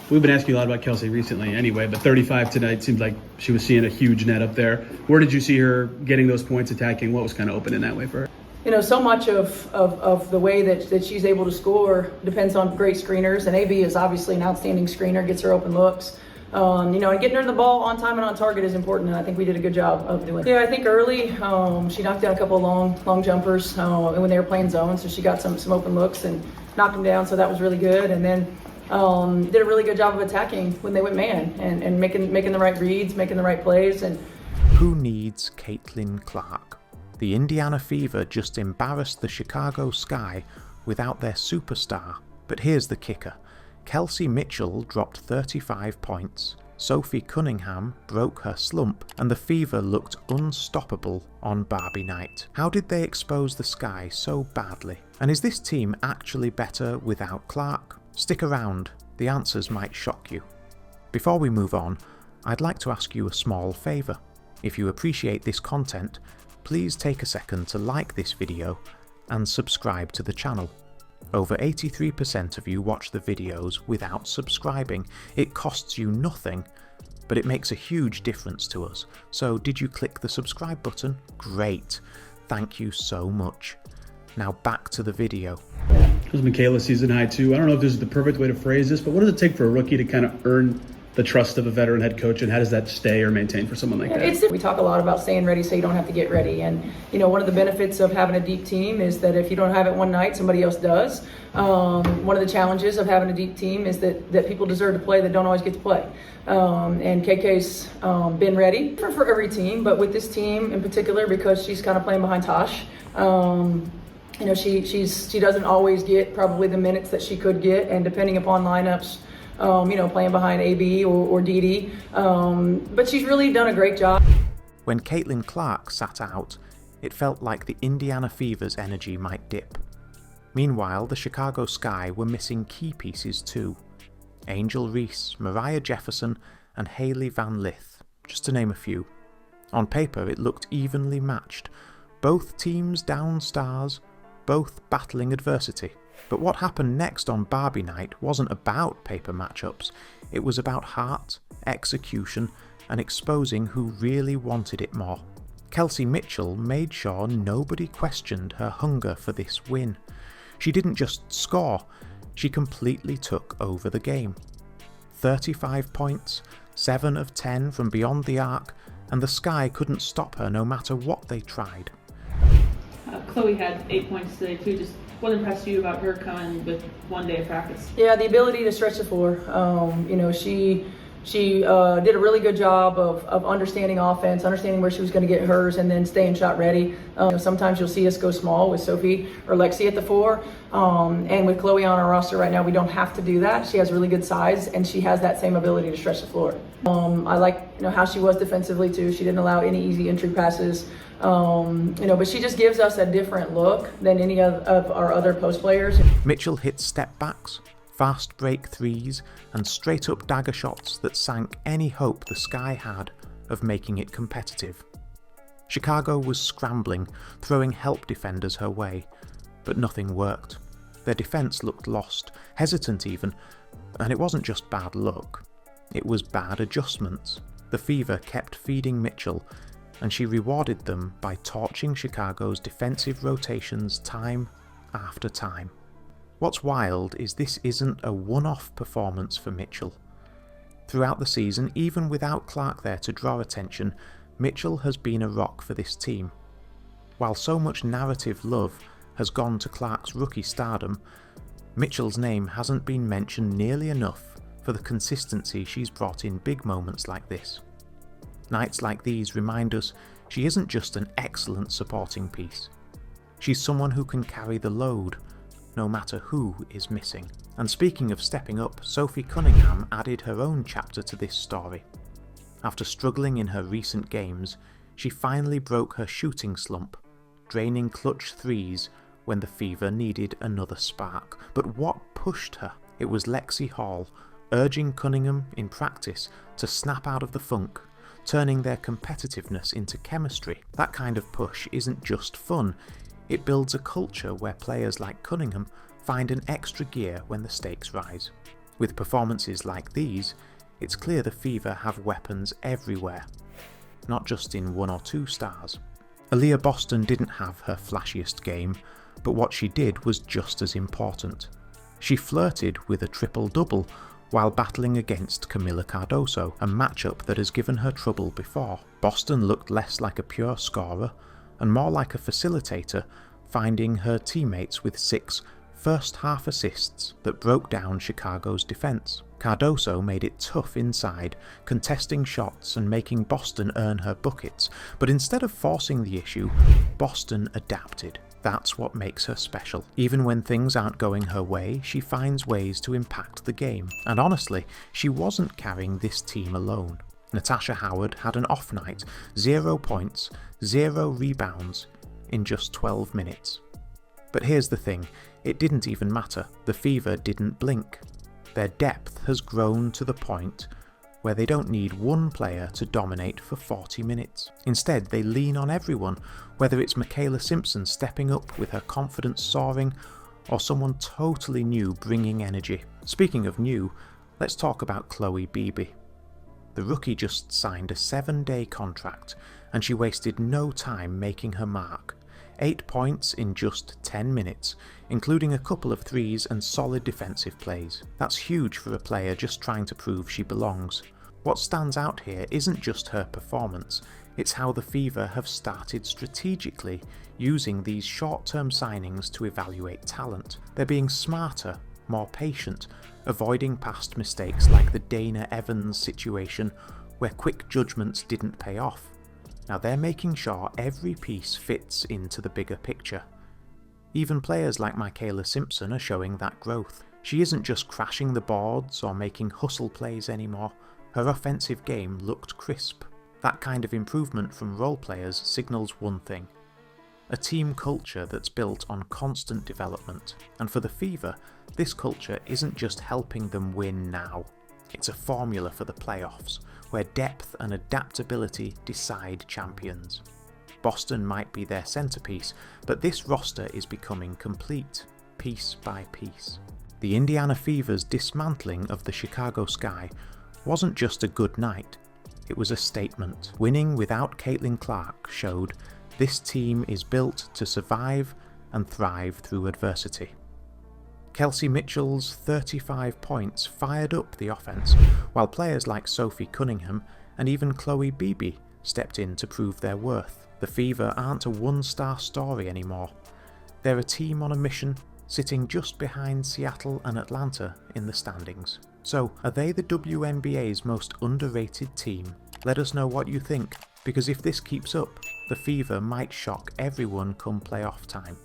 We've been asking you a lot about Kelsey recently anyway, but 35 tonight seems like she was seeing a huge net up there. Where did you see her getting those points, attacking? What was kind of open in that way for her? You know, so much of the way that she's able to score depends on great screeners, and AB is obviously an outstanding screener, gets her open looks. And getting her the ball on time and on target is important, and I think we did a good job of doing it. Yeah, I think early she knocked down a couple of long jumpers when they were playing zone, so she got some open looks and knocked them down, so that was really good. And then did a really good job of attacking when they went man and making the right reads, making the right plays. And who needs Caitlin Clark? The Indiana Fever just embarrassed the Chicago Sky without their superstar. But here's the kicker. Kelsey Mitchell dropped 35 points, Sophie Cunningham broke her slump, and the Fever looked unstoppable on Barbie Night. How did they expose the Sky so badly? And is this team actually better without Clark? Stick around, the answers might shock you. Before we move on, I'd like to ask you a small favour. If you appreciate this content, please take a second to like this video and subscribe to the channel. Over 83% of you watch the videos without subscribing. It costs you nothing, but it makes a huge difference to us. So did you click the subscribe button? Great. Thank you so much. Now back to the video. It was Michaela's season high too. I don't know if this is the perfect way to phrase this, but what does it take for a rookie to kind of earn the trust of a veteran head coach, and how does that stay or maintain for someone like that? We talk a lot about staying ready so you don't have to get ready. And, one of the benefits of having a deep team is that if you don't have it one night, somebody else does. One of the challenges of having a deep team is that people deserve to play that don't always get to play. And KK's been ready for every team, but with this team in particular, because she's kind of playing behind Tosh, she doesn't always get probably the minutes that she could get, and depending upon lineups, playing behind AB or Dee. But she's really done a great job. When Caitlin Clark sat out, it felt like the Indiana Fever's energy might dip. Meanwhile, the Chicago Sky were missing key pieces too. Angel Reese, Mariah Jefferson, and Haley Vanlith, just to name a few. On paper, it looked evenly matched. Both teams down stars, both battling adversity. But what happened next on Barbie Night wasn't about paper matchups. It was about heart, execution, and exposing who really wanted it more. Kelsey Mitchell made sure nobody questioned her hunger for this win. She didn't just score, she completely took over the game. 35 points, 7 of 10 from beyond the arc, and the Sky couldn't stop her no matter what they tried. Chloe had 8 points today too. Just what impressed you about her coming with one day of practice? Yeah, the ability to stretch the floor. She did a really good job of understanding offense, understanding where she was going to get hers, and then staying shot ready. Sometimes you'll see us go small with Sophie or Lexi at the 4, and with Chloe on our roster right now, we don't have to do that. She has really good size, and she has that same ability to stretch the floor. I like how she was defensively too. She didn't allow any easy entry passes. But she just gives us a different look than any of our other post players. Mitchell hit step backs, fast break threes, and straight up dagger shots that sank any hope the Sky had of making it competitive. Chicago was scrambling, throwing help defenders her way, but nothing worked. Their defense looked lost, hesitant even, and it wasn't just bad luck. It was bad adjustments. The Fever kept feeding Mitchell, and she rewarded them by torching Chicago's defensive rotations time after time. What's wild is this isn't a one-off performance for Mitchell. Throughout the season, even without Clark there to draw attention, Mitchell has been a rock for this team. While so much narrative love has gone to Clark's rookie stardom, Mitchell's name hasn't been mentioned nearly enough for the consistency she's brought in big moments like this. Nights like these remind us she isn't just an excellent supporting piece. She's someone who can carry the load, no matter who is missing. And speaking of stepping up, Sophie Cunningham added her own chapter to this story. After struggling in her recent games, she finally broke her shooting slump, draining clutch threes when the Fever needed another spark. But what pushed her? It was Lexi Hall urging Cunningham in practice to snap out of the funk, turning their competitiveness into chemistry. That kind of push isn't just fun, it builds a culture where players like Cunningham find an extra gear when the stakes rise. With performances like these, it's clear the Fever have weapons everywhere, not just in 1 or 2 stars. Aliyah Boston didn't have her flashiest game, but what she did was just as important. She flirted with a triple-double while battling against Camila Cardoso, a matchup that has given her trouble before. Boston looked less like a pure scorer and more like a facilitator, finding her teammates with 6 first-half assists that broke down Chicago's defense. Cardoso made it tough inside, contesting shots and making Boston earn her buckets, but instead of forcing the issue, Boston adapted. That's what makes her special. Even when things aren't going her way, she finds ways to impact the game. And honestly, she wasn't carrying this team alone. Natasha Howard had an off night, 0 points, 0 rebounds in just 12 minutes. But here's the thing, it didn't even matter. The Fever didn't blink. Their depth has grown to the point where they don't need one player to dominate for 40 minutes. Instead, they lean on everyone, whether it's Michaela Simpson stepping up with her confidence soaring, or someone totally new bringing energy. Speaking of new, let's talk about Chloe Beebe. The rookie just signed a 7-day contract, and she wasted no time making her mark. 8 points in just 10 minutes, including a couple of threes and solid defensive plays. That's huge for a player just trying to prove she belongs. What stands out here isn't just her performance, it's how the Fever have started strategically using these short-term signings to evaluate talent. They're being smarter, more patient, avoiding past mistakes like the Dana Evans situation where quick judgments didn't pay off. Now they're making sure every piece fits into the bigger picture. Even players like Michaela Simpson are showing that growth. She isn't just crashing the boards or making hustle plays anymore. Her offensive game looked crisp. That kind of improvement from role players signals one thing: a team culture that's built on constant development. And for the Fever, this culture isn't just helping them win now. It's a formula for the playoffs, where depth and adaptability decide champions. Boston might be their centerpiece, but this roster is becoming complete, piece by piece. The Indiana Fever's dismantling of the Chicago Sky wasn't just a good night, it was a statement. Winning without Caitlin Clark showed this team is built to survive and thrive through adversity. Kelsey Mitchell's 35 points fired up the offense, while players like Sophie Cunningham and even Chloe Beebe stepped in to prove their worth. The Fever aren't a one-star story anymore. They're a team on a mission, sitting just behind Seattle and Atlanta in the standings. So, are they the WNBA's most underrated team? Let us know what you think, because if this keeps up, the Fever might shock everyone come playoff time.